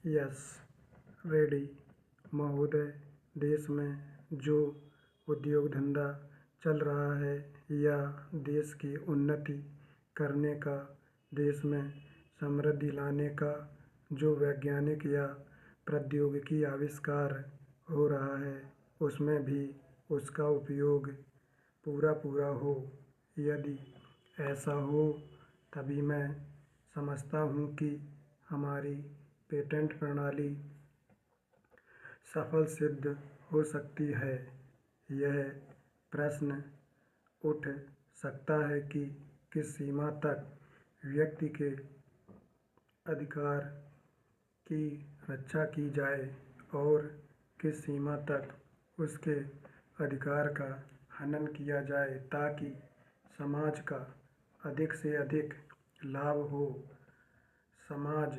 Yes Reddy महोदय, देश में जो उद्योग धंधा चल रहा है या देश की उन्नति करने का, देश में समृद्धि लाने का जो वैज्ञानिक या प्रौद्योगिकी आविष्कार हो रहा है, उसमें भी उसका उपयोग पूरा हो। यदि ऐसा हो तभी मैं समझता हूँ कि हमारी पेटेंट प्रणाली सफल सिद्ध हो सकती है। यह प्रश्न उठ सकता है कि किस सीमा तक व्यक्ति के अधिकार की रक्षा की जाए और किस सीमा तक उसके अधिकार का हनन किया जाए ताकि समाज का अधिक से अधिक लाभ हो, समाज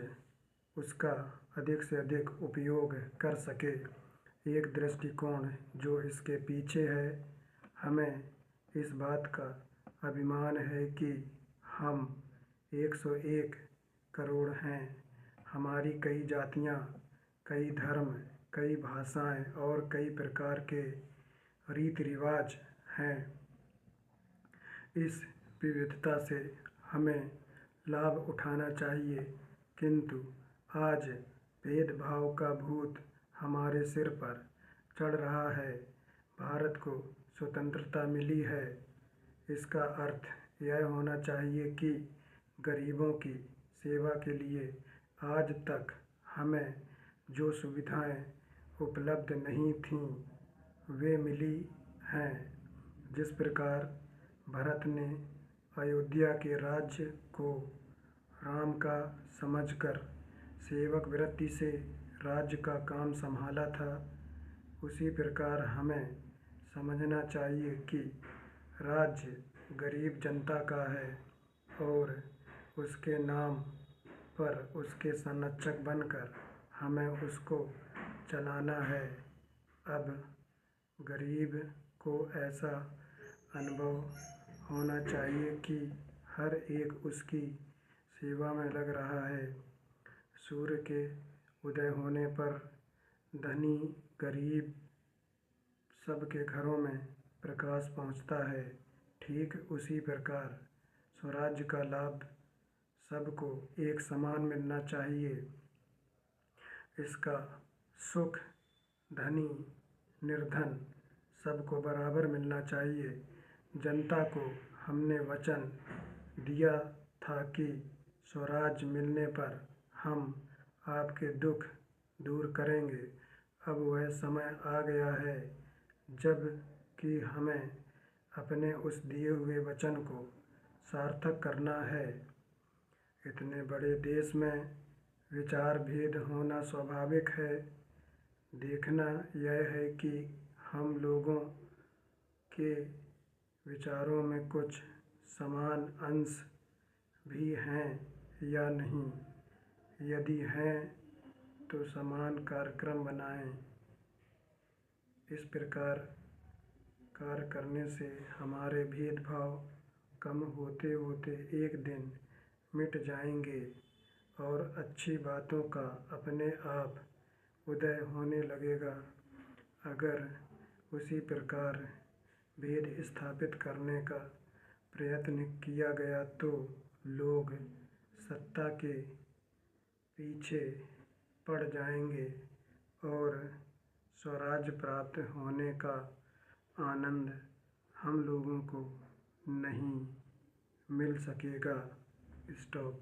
उसका अधिक से अधिक उपयोग कर सके। एक दृष्टिकोण जो इसके पीछे है, हमें इस बात का अभिमान है कि हम 101 करोड़ हैं। हमारी कई जातियाँ, कई धर्म, कई भाषाएं और कई प्रकार के रीति रिवाज हैं। इस विविधता से हमें लाभ उठाना चाहिए, किंतु आज भेदभाव का भूत हमारे सिर पर चढ़ रहा है। भारत को स्वतंत्रता मिली है, इसका अर्थ यह होना चाहिए कि गरीबों की सेवा के लिए आज तक हमें जो सुविधाएं उपलब्ध नहीं थीं, वे मिली हैं। जिस प्रकार भरत ने अयोध्या के राज्य को राम का समझकर सेवक वृत्ति से राज्य का काम संभाला था, उसी प्रकार हमें समझना चाहिए कि राज्य गरीब जनता का है और उसके नाम पर उसके संरक्षक बनकर हमें उसको चलाना है। अब गरीब को ऐसा अनुभव होना चाहिए कि हर एक उसकी सेवा में लग रहा है। सूर्य के उदय होने पर धनी गरीब सबके घरों में प्रकाश पहुंचता है। ठीक उसी प्रकार स्वराज्य का लाभ सबको एक समान मिलना चाहिए। इसका सुख धनी निर्धन सबको बराबर मिलना चाहिए। जनता को हमने वचन दिया था कि स्वराज मिलने पर हम आपके दुख दूर करेंगे। अब वह समय आ गया है जब कि हमें अपने उस दिए हुए वचन को सार्थक करना है। इतने बड़े देश में विचार भेद होना स्वाभाविक है। देखना यह है कि हम लोगों के विचारों में कुछ समान अंश भी हैं या नहीं। यदि हैं तो समान कार्यक्रम बनाएं। इस प्रकार कार्य करने से हमारे भेदभाव कम होते होते एक दिन मिट जाएंगे और अच्छी बातों का अपने आप उदय होने लगेगा। अगर उसी प्रकार भेद स्थापित करने का प्रयत्न किया गया तो लोग सत्ता के पीछे पड़ जाएंगे और स्वराज प्राप्त होने का आनंद हम लोगों को नहीं मिल सकेगा। स्टॉप।